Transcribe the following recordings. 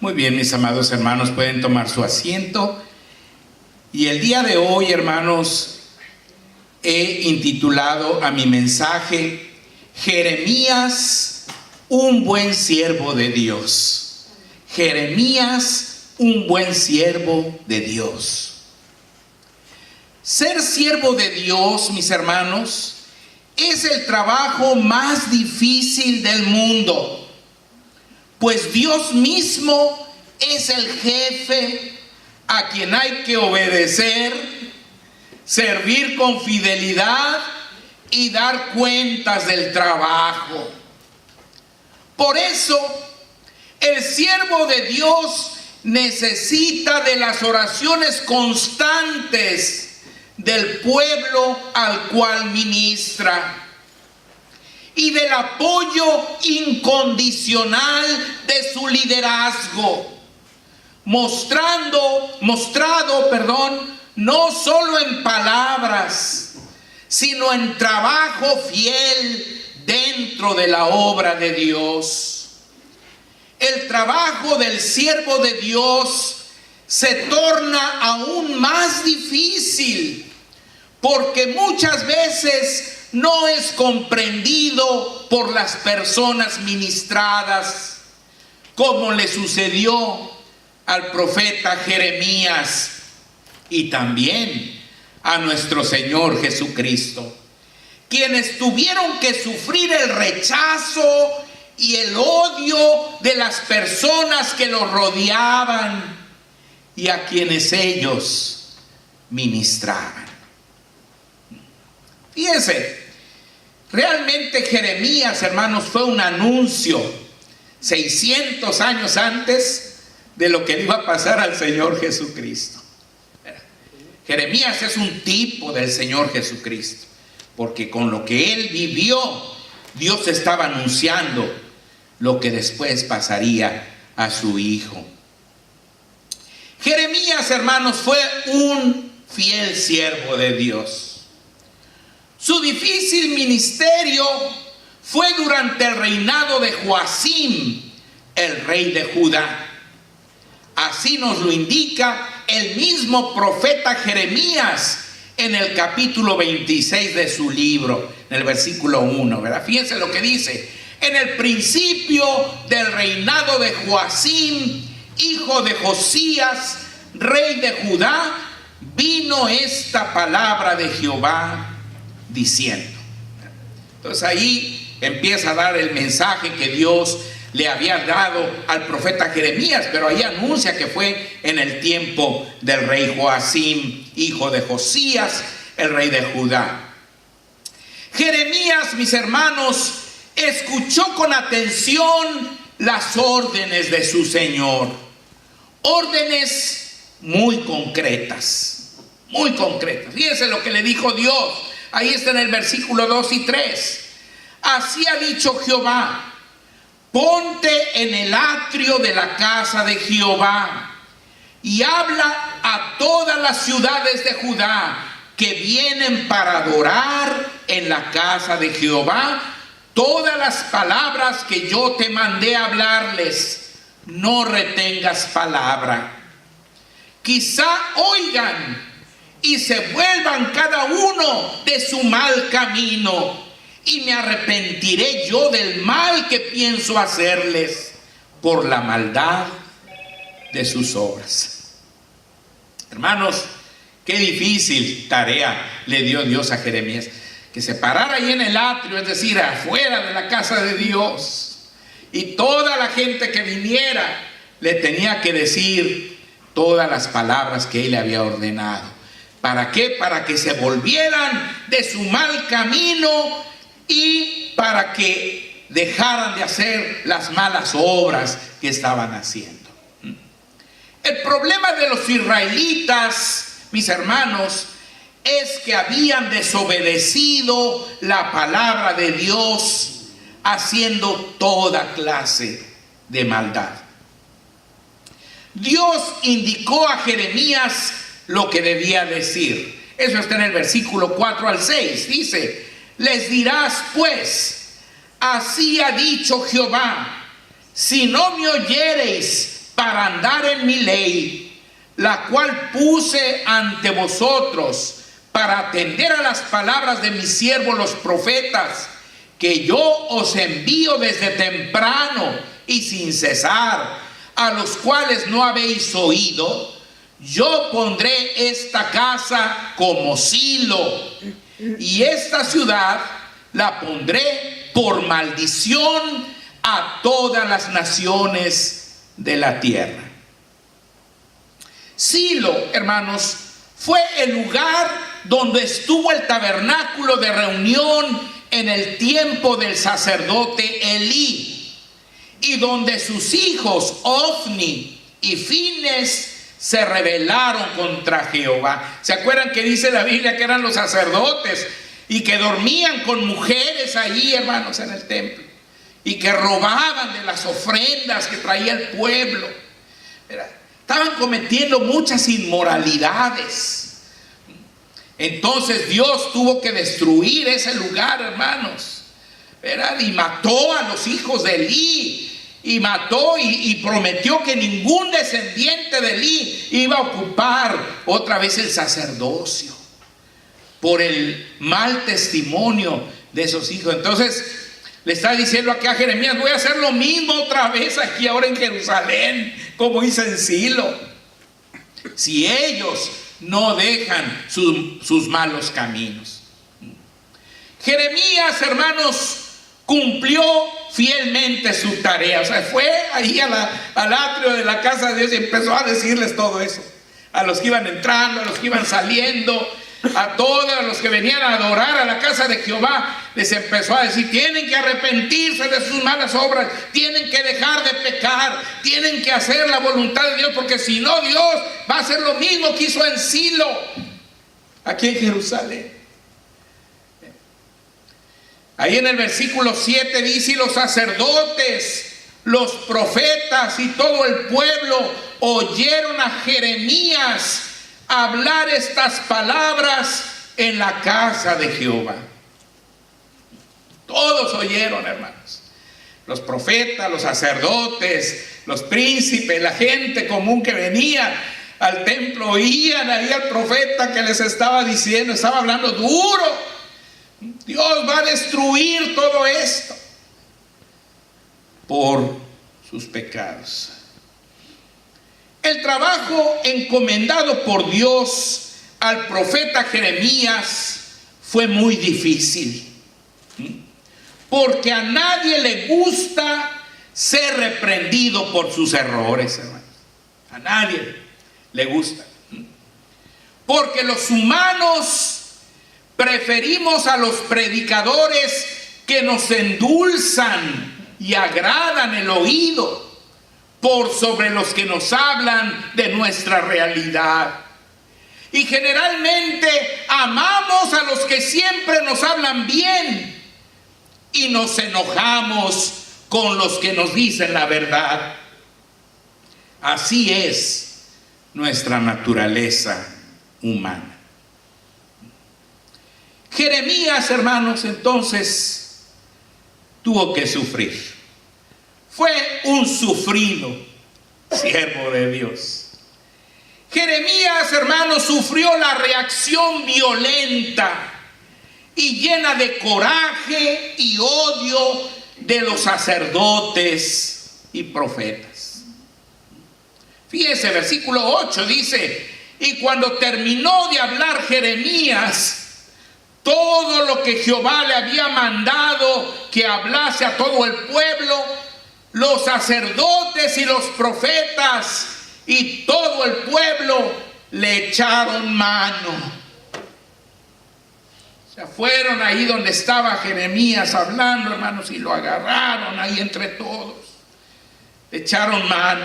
Muy bien, mis amados hermanos, pueden tomar su asiento. Y el día de hoy, hermanos, he intitulado a mi mensaje Jeremías, un buen siervo de Dios. Jeremías, un buen siervo de Dios. Ser siervo de Dios, mis hermanos, es el trabajo más difícil del mundo. Pues Dios mismo es el jefe a quien hay que obedecer, servir con fidelidad y dar cuentas del trabajo. Por eso, el siervo de Dios necesita de las oraciones constantes del pueblo al cual ministra y del apoyo incondicional de su liderazgo, mostrado, no solo en palabras, sino en trabajo fiel dentro de la obra de Dios. El trabajo del siervo de Dios se torna aún más difícil, porque muchas veces no es comprendido por las personas ministradas, como le sucedió al profeta Jeremías y también a nuestro Señor Jesucristo, quienes tuvieron que sufrir el rechazo y el odio de las personas que los rodeaban y a quienes ellos ministraban. Fíjense, realmente Jeremías, hermanos, fue un anuncio 600 años antes de lo que le iba a pasar al Señor Jesucristo. Jeremías es un tipo del Señor Jesucristo, porque con lo que él vivió, Dios estaba anunciando lo que después pasaría a su hijo. Jeremías, hermanos, fue un fiel siervo de Dios. Su difícil ministerio fue durante el reinado de Joacim, el rey de Judá. Así nos lo indica el mismo profeta Jeremías en el capítulo 26 de su libro, en el versículo 1, ¿verdad? Fíjense lo que dice: en el principio del reinado de Joacim, hijo de Josías, rey de Judá, vino esta palabra de Jehová diciendo. Entonces ahí empieza a dar el mensaje que Dios le había dado al profeta Jeremías, pero ahí anuncia que fue en el tiempo del rey Joacim, hijo de Josías, el rey de Judá. Jeremías, mis hermanos, escuchó con atención las órdenes de su Señor. Órdenes muy concretas, muy concretas. Fíjense lo que le dijo Dios. Ahí está en el versículo 2 y 3. Así ha dicho Jehová: ponte en el atrio de la casa de Jehová y habla a todas las ciudades de Judá que vienen para adorar en la casa de Jehová todas las palabras que yo te mandé hablarles. No retengas palabra. Quizá oigan y se vuelvan cada uno de su mal camino, y me arrepentiré yo del mal que pienso hacerles por la maldad de sus obras. Hermanos, qué difícil tarea le dio Dios a Jeremías, que se parara ahí en el atrio, es decir, afuera de la casa de Dios, y toda la gente que viniera le tenía que decir todas las palabras que él le había ordenado. ¿Para qué? Para que se volvieran de su mal camino y para que dejaran de hacer las malas obras que estaban haciendo. El problema de los israelitas, mis hermanos, es que habían desobedecido la palabra de Dios, haciendo toda clase de maldad. Dios indicó a Jeremías lo que debía decir. Eso está en el versículo 4 al 6. Dice: les dirás pues, así ha dicho Jehová, si no me oyereis para andar en mi ley, la cual puse ante vosotros para atender a las palabras de mis siervos los profetas, que yo os envío desde temprano y sin cesar, a los cuales no habéis oído, yo pondré esta casa como Silo, y esta ciudad la pondré por maldición a todas las naciones de la tierra. Silo, hermanos, fue el lugar donde estuvo el tabernáculo de reunión en el tiempo del sacerdote Elí, y donde sus hijos Ofni y Fines se rebelaron contra Jehová. ¿Se acuerdan que dice la Biblia que eran los sacerdotes y que dormían con mujeres allí, hermanos, en el templo, y que robaban de las ofrendas que traía el pueblo? Estaban cometiendo muchas inmoralidades. Entonces Dios tuvo que destruir ese lugar, hermanos, ¿verdad? Y mató a los hijos de Elí, y mató y prometió que ningún descendiente de Elí iba a ocupar otra vez el sacerdocio por el mal testimonio de esos hijos. Entonces le está diciendo aquí a Jeremías: voy a hacer lo mismo otra vez aquí ahora en Jerusalén, como hice en Silo, si ellos no dejan sus malos caminos. Jeremías, hermanos, cumplió fielmente su tarea. O sea, fue ahí al atrio de la casa de Dios y empezó a decirles todo eso, a los que iban entrando, a los que iban saliendo, a todos los que venían a adorar a la casa de Jehová. Les empezó a decir: tienen que arrepentirse de sus malas obras, tienen que dejar de pecar, tienen que hacer la voluntad de Dios, porque si no, Dios va a hacer lo mismo que hizo en Silo, aquí en Jerusalén. Ahí en el versículo 7 dice: y los sacerdotes, los profetas y todo el pueblo oyeron a Jeremías hablar estas palabras en la casa de Jehová. Todos oyeron, hermanos. Los profetas, los sacerdotes, los príncipes, la gente común que venía al templo, oían ahí al profeta que les estaba diciendo, estaba hablando duro. Dios va a destruir todo esto por sus pecados. El trabajo encomendado por Dios al profeta Jeremías fue muy difícil, porque a nadie le gusta ser reprendido por sus errores, hermanos. A nadie le gusta, porque los humanos preferimos a los predicadores que nos endulzan y agradan el oído por sobre los que nos hablan de nuestra realidad. Y generalmente amamos a los que siempre nos hablan bien y nos enojamos con los que nos dicen la verdad. Así es nuestra naturaleza humana. Jeremías, hermanos, entonces tuvo que sufrir. Fue un sufrido siervo de Dios. Jeremías, hermanos, sufrió la reacción violenta y llena de coraje y odio de los sacerdotes y profetas. Fíjense, versículo 8 dice: y cuando terminó de hablar Jeremías todo lo que Jehová le había mandado que hablase a todo el pueblo, los sacerdotes y los profetas y todo el pueblo le echaron mano. O sea, fueron ahí donde estaba Jeremías hablando, hermanos, y lo agarraron ahí entre todos. Le echaron mano.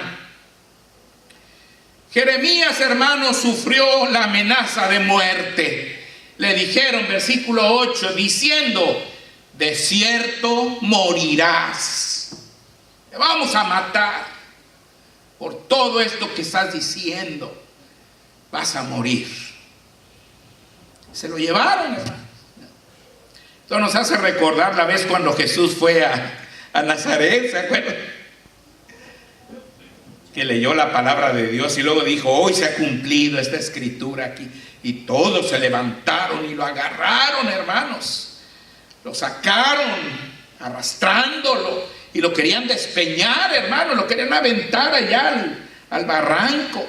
Jeremías, hermanos, sufrió la amenaza de muerte. Le dijeron, versículo 8, diciendo: de cierto morirás. Te vamos a matar por todo esto que estás diciendo. Vas a morir. Se lo llevaron, hermanos. Esto nos hace recordar la vez cuando Jesús fue a Nazaret, ¿se acuerdan? que leyó la palabra de Dios y luego dijo, hoy se ha cumplido esta escritura aquí. Y todos se levantaron y lo agarraron, hermanos. Lo sacaron arrastrándolo y lo querían despeñar, hermanos. Lo querían aventar allá al barranco.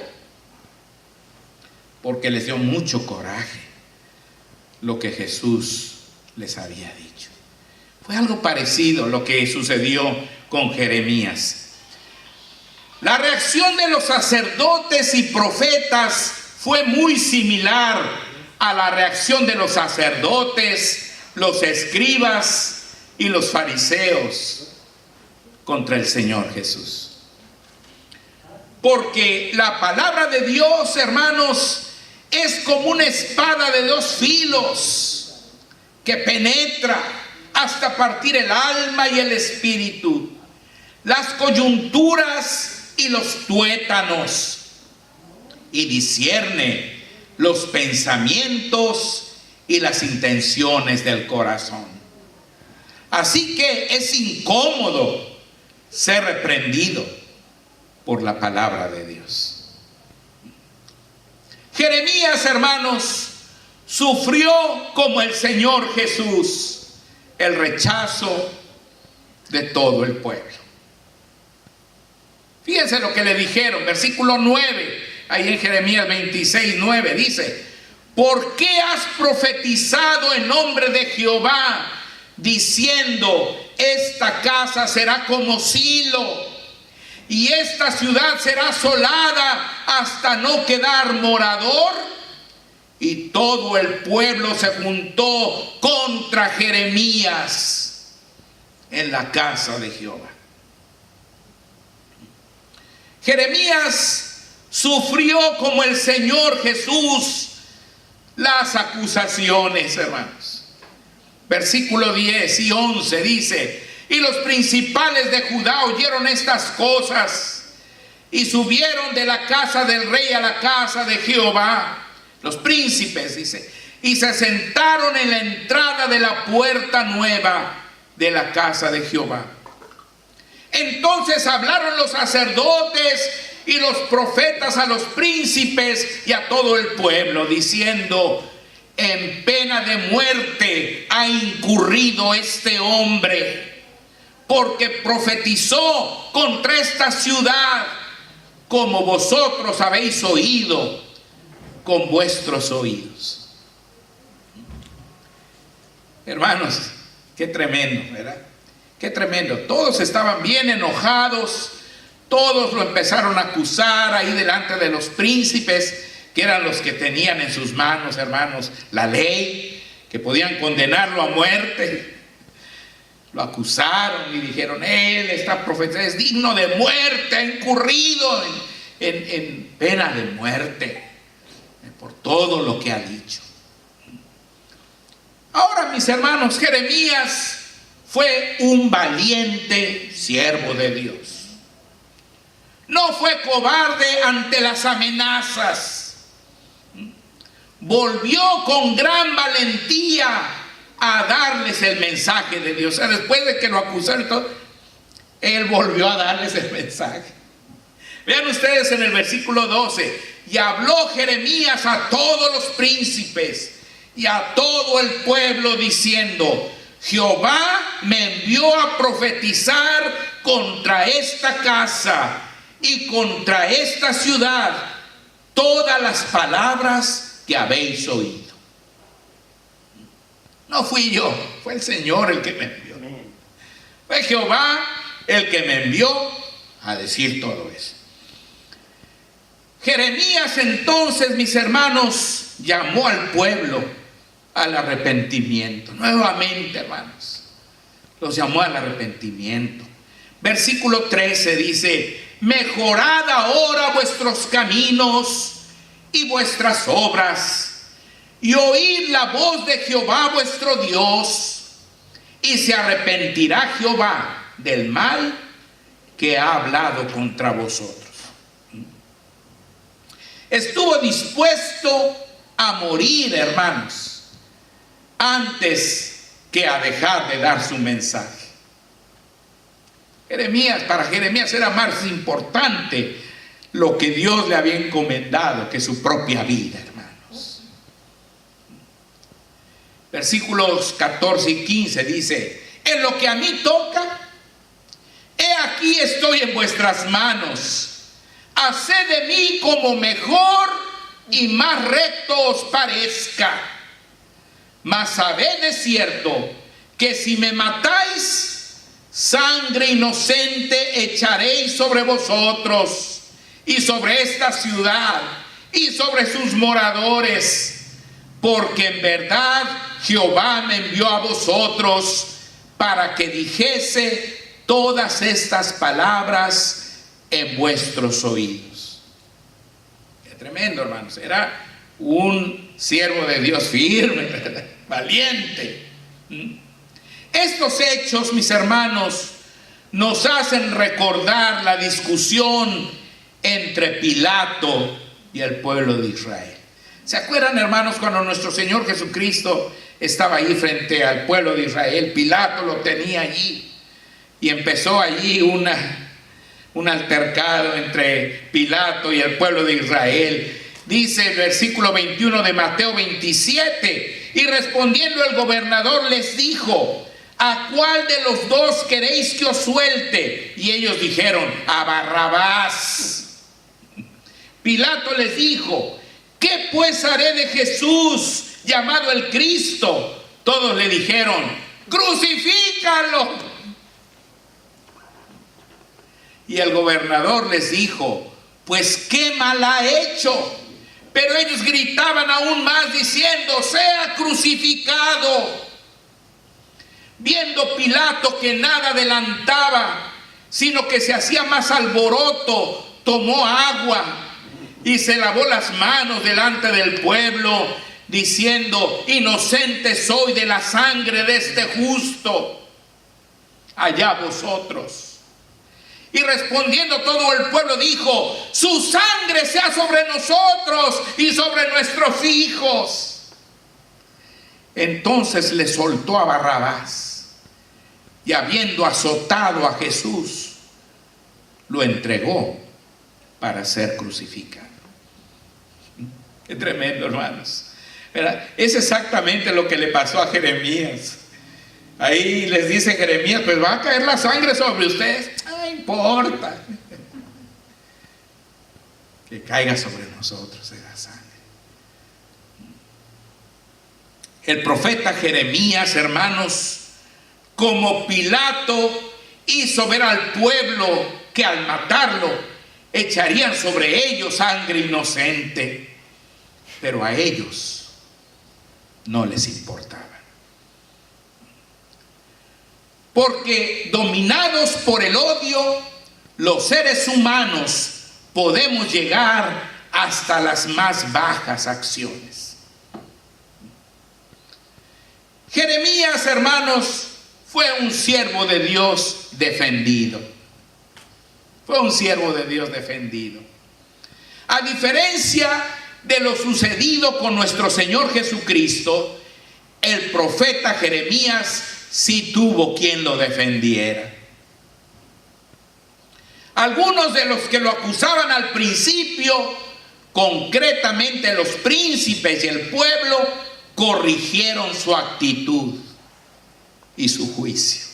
Porque les dio mucho coraje lo que Jesús les había dicho. Fue algo parecido a lo que sucedió con Jeremías. La reacción de los sacerdotes y profetas fue muy similar a la reacción de los sacerdotes, los escribas y los fariseos contra el Señor Jesús. Porque la palabra de Dios, hermanos, es como una espada de dos filos que penetra hasta partir el alma y el espíritu, las coyunturas y los tuétanos, y discierne los pensamientos y las intenciones del corazón. Así que es incómodo ser reprendido por la palabra de Dios. Jeremías, hermanos, sufrió como el Señor Jesús el rechazo de todo el pueblo. Fíjense lo que le dijeron, versículo 9, ahí en Jeremías 26, 9, dice: ¿por qué has profetizado en nombre de Jehová, diciendo, esta casa será como Silo, y esta ciudad será asolada hasta no quedar morador? Y todo el pueblo se juntó contra Jeremías en la casa de Jehová. Jeremías sufrió como el Señor Jesús las acusaciones, hermanos. Versículo 10 y 11 dice: y los principales de Judá oyeron estas cosas y subieron de la casa del rey a la casa de Jehová. Los príncipes, dice, y se sentaron en la entrada de la puerta nueva de la casa de Jehová. Entonces hablaron los sacerdotes y los profetas a los príncipes y a todo el pueblo, diciendo: en pena de muerte ha incurrido este hombre, porque profetizó contra esta ciudad, como vosotros habéis oído con vuestros oídos. Hermanos, qué tremendo, ¿verdad? Qué tremendo. Todos estaban bien enojados, todos lo empezaron a acusar ahí delante de los príncipes, que eran los que tenían en sus manos, hermanos, la ley, que podían condenarlo a muerte. Lo acusaron y dijeron: él está profetizando, es digno de muerte, ha incurrido en pena de muerte por todo lo que ha dicho. Ahora, mis hermanos, Jeremías fue un valiente siervo de Dios. No fue cobarde ante las amenazas. Volvió con gran valentía a darles el mensaje de Dios. O sea, después de que lo acusaron y todo, él volvió a darles el mensaje. Vean ustedes en el versículo 12: y habló Jeremías a todos los príncipes y a todo el pueblo diciendo: Jehová me envió a profetizar contra esta casa y contra esta ciudad todas las palabras que habéis oído. No fui yo, fue el Señor el que me envió. Fue Jehová el que me envió a decir todo eso. Jeremías entonces, mis hermanos, llamó al pueblo al arrepentimiento. Nuevamente, hermanos, los llamó al arrepentimiento. Versículo 13 dice: mejorad ahora vuestros caminos y vuestras obras, y oíd la voz de Jehová vuestro Dios, y se arrepentirá Jehová del mal que ha hablado contra vosotros. Estuvo dispuesto a morir, hermanos, antes que a dejar de dar su mensaje. Para Jeremías era más importante lo que Dios le había encomendado, que es su propia vida, hermanos. Versículos 14 y 15 dice: en lo que a mí toca, he aquí estoy en vuestras manos. Haced de mí como mejor y más recto os parezca. Mas sabed de cierto que si me matáis, sangre inocente echaréis sobre vosotros y sobre esta ciudad y sobre sus moradores, porque en verdad Jehová me envió a vosotros para que dijese todas estas palabras en vuestros oídos. Qué tremendo, hermanos. Era un siervo de Dios firme, ¿verdad? Valiente. Estos hechos, mis hermanos, nos hacen recordar la discusión entre Pilato y el pueblo de Israel. ¿Se acuerdan, hermanos, cuando nuestro Señor Jesucristo estaba allí frente al pueblo de Israel? Pilato lo tenía allí y empezó allí un altercado entre Pilato y el pueblo de Israel. Dice el versículo 21 de Mateo 27: y respondiendo el gobernador les dijo: ¿a cuál de los dos queréis que os suelte? Y ellos dijeron: a Barrabás. Pilato les dijo: ¿qué pues haré de Jesús, llamado el Cristo? Todos le dijeron: crucifícalo. Y el gobernador les dijo: pues qué mal ha hecho. Pero ellos gritaban aún más diciendo: sea crucificado. Viendo Pilato que nada adelantaba, sino que se hacía más alboroto, tomó agua y se lavó las manos delante del pueblo, diciendo: inocente soy de la sangre de este justo, allá vosotros. Y respondiendo todo el pueblo dijo: su sangre sea sobre nosotros y sobre nuestros hijos. Entonces le soltó a Barrabás, y habiendo azotado a Jesús, lo entregó para ser crucificado. Qué tremendo, hermanos. Es exactamente lo que le pasó a Jeremías. Ahí les dice Jeremías: pues va a caer la sangre sobre ustedes. No importa. Que caiga sobre nosotros esa sangre. El profeta Jeremías, hermanos, como Pilato hizo ver al pueblo que al matarlo echarían sobre ellos sangre inocente, pero a ellos no les importaba. Porque dominados por el odio, los seres humanos podemos llegar hasta las más bajas acciones. Jeremías, hermanos, fue un siervo de Dios defendido. Fue un siervo de Dios defendido. A diferencia de lo sucedido con nuestro Señor Jesucristo, el profeta Jeremías sí tuvo quien lo defendiera. Algunos de los que lo acusaban al principio, concretamente los príncipes y el pueblo, corrigieron su actitud y su juicio.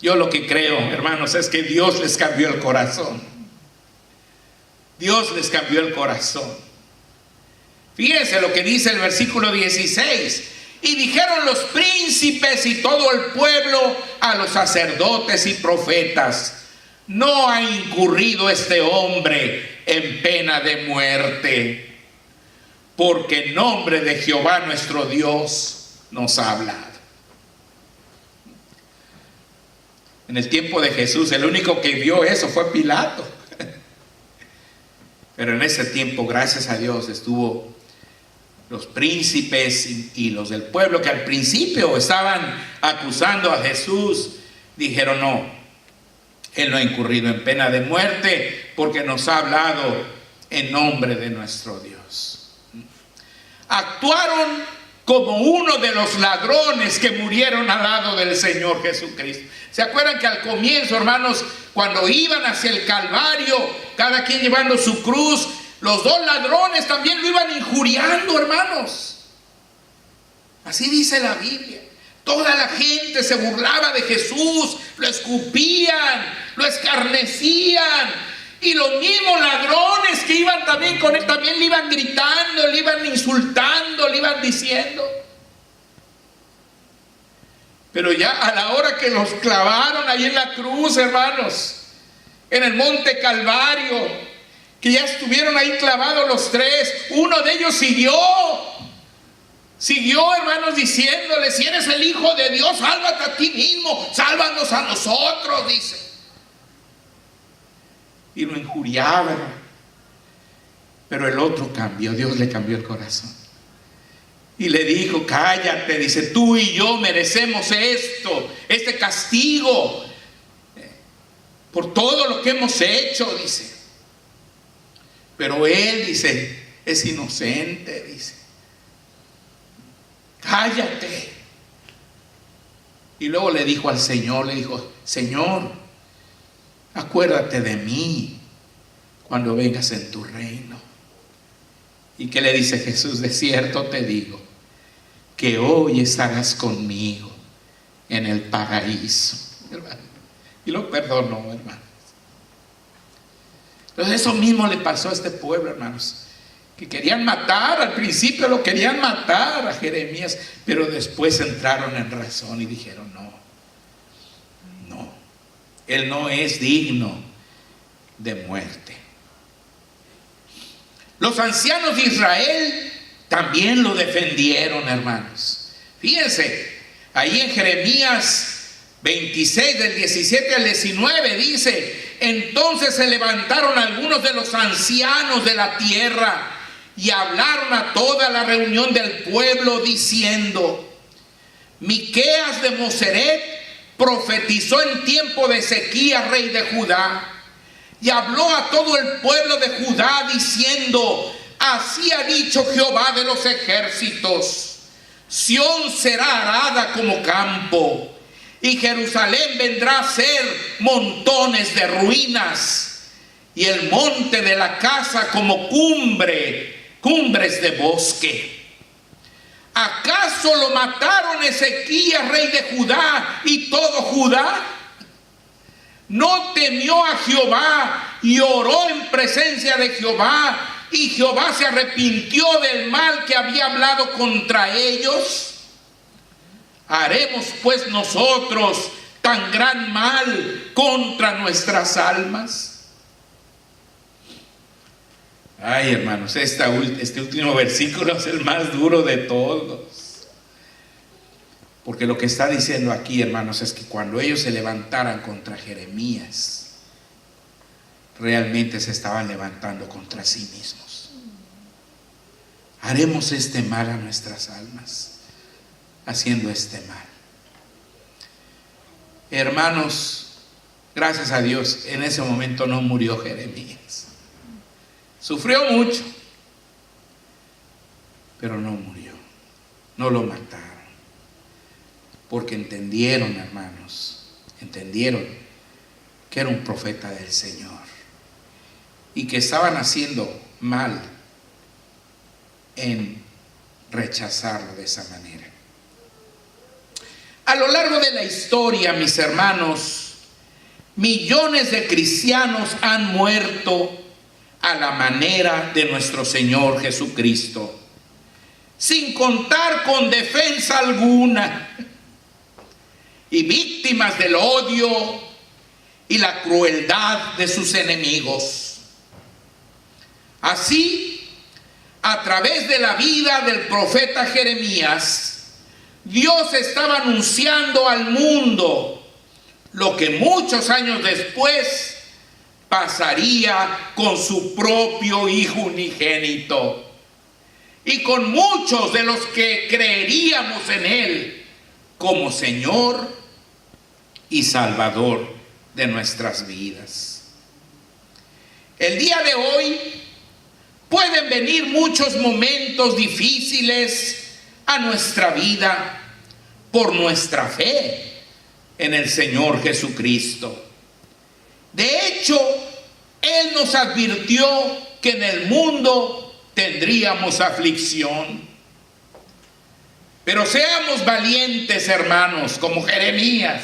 Yo lo que creo, hermanos, es que Dios les cambió el corazón. Dios les cambió el corazón. Fíjense lo que dice el versículo 16. Y dijeron los príncipes y todo el pueblo a los sacerdotes y profetas: no ha incurrido este hombre en pena de muerte, porque en nombre de Jehová nuestro Dios nos ha hablado. En el tiempo de Jesús, el único que vio eso fue Pilato. Pero en ese tiempo, gracias a Dios, estuvo los príncipes y los del pueblo, que al principio estaban acusando a Jesús. Dijeron: no, él no ha incurrido en pena de muerte, porque nos ha hablado en nombre de nuestro Dios. Actuaron como uno de los ladrones que murieron al lado del Señor Jesucristo. ¿Se acuerdan que al comienzo, hermanos, cuando iban hacia el Calvario, cada quien llevando su cruz, los dos ladrones también lo iban injuriando, hermanos? Así dice la Biblia. Toda la gente se burlaba de Jesús, lo escupían, lo escarnecían. Y los mismos ladrones que iban también con él, también le iban gritando, le iban insultando, le iban diciendo. Pero ya a la hora que los clavaron ahí en la cruz, hermanos, en el monte Calvario, que ya estuvieron ahí clavados los tres, uno de ellos siguió, hermanos, diciéndole: si eres el Hijo de Dios, sálvate a ti mismo, sálvanos a nosotros, dice. Y lo injuriaban. Pero el otro cambió, Dios le cambió el corazón. Y le dijo: cállate, dice, tú y yo merecemos esto, este castigo, por todo lo que hemos hecho, dice. Pero él, dice, es inocente, dice. Cállate. Y luego le dijo al Señor, le dijo: Señor, acuérdate de mí cuando vengas en tu reino. ¿Y qué le dice Jesús? De cierto te digo que hoy estarás conmigo en el paraíso. Y lo perdonó, hermanos. Entonces eso mismo le pasó a este pueblo, hermanos, que querían matar. Al principio lo querían matar a Jeremías, pero después entraron en razón y dijeron: no, él no es digno de muerte. Los ancianos de Israel también lo defendieron, hermanos. Fíjense, ahí en Jeremías 26, del 17 al 19, dice: entonces se levantaron algunos de los ancianos de la tierra y hablaron a toda la reunión del pueblo diciendo: Miqueas de Moseret profetizó en tiempo de Ezequías, rey de Judá, y habló a todo el pueblo de Judá diciendo: así ha dicho Jehová de los ejércitos: Sión será arada como campo, y Jerusalén vendrá a ser montones de ruinas, y el monte de la casa como cumbres de bosque. ¿Acaso lo mataron Ezequías, rey de Judá, y todo Judá? No temió a Jehová y oró en presencia de Jehová, y Jehová se arrepintió del mal que había hablado contra ellos. ¿Haremos pues nosotros tan gran mal contra nuestras almas? Ay, hermanos, este último versículo es el más duro de todos. Porque lo que está diciendo aquí, hermanos, es que cuando ellos se levantaran contra Jeremías, realmente se estaban levantando contra sí mismos. Haremos este mal a nuestras almas, haciendo este mal. Hermanos, gracias a Dios, en ese momento no murió Jeremías. Sufrió mucho, pero no murió, no lo mataron, porque entendieron, hermanos, entendieron que era un profeta del Señor y que estaban haciendo mal en rechazarlo de esa manera. A lo largo de la historia, mis hermanos, millones de cristianos han muerto a la manera de nuestro Señor Jesucristo, sin contar con defensa alguna, y víctimas del odio y la crueldad de sus enemigos. Así, a través de la vida del profeta Jeremías, Dios estaba anunciando al mundo lo que muchos años después pasaría con su propio Hijo unigénito y con muchos de los que creeríamos en Él como Señor y Salvador de nuestras vidas. El día de hoy pueden venir muchos momentos difíciles a nuestra vida por nuestra fe en el Señor Jesucristo. De hecho, Él nos advirtió que en el mundo tendríamos aflicción. Pero seamos valientes, hermanos, como Jeremías.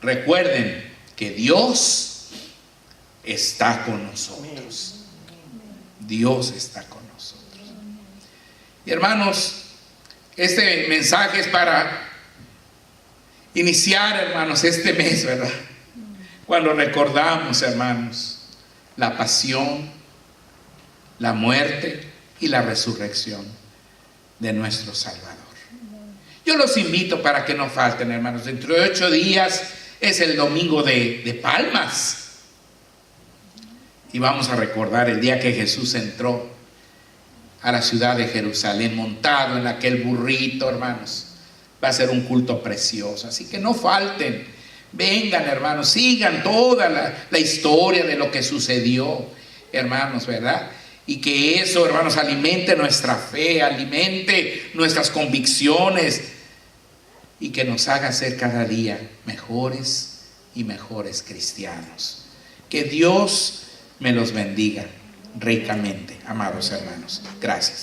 Recuerden que Dios está con nosotros. Dios está con nosotros. Y hermanos, este mensaje es para iniciar, hermanos, este mes, ¿verdad? Cuando recordamos, hermanos, la pasión, la muerte y la resurrección de nuestro Salvador. Yo los invito para que no falten, hermanos. Dentro de 8 días es el domingo de Palmas. Y vamos a recordar el día que Jesús entró a la ciudad de Jerusalén montado en aquel burrito, hermanos. Va a ser un culto precioso. Así que no falten. Vengan, hermanos, sigan toda la historia de lo que sucedió, hermanos, ¿verdad? Y que eso, hermanos, alimente nuestra fe, alimente nuestras convicciones y que nos haga ser cada día mejores y mejores cristianos. Que Dios me los bendiga ricamente, amados hermanos. Gracias.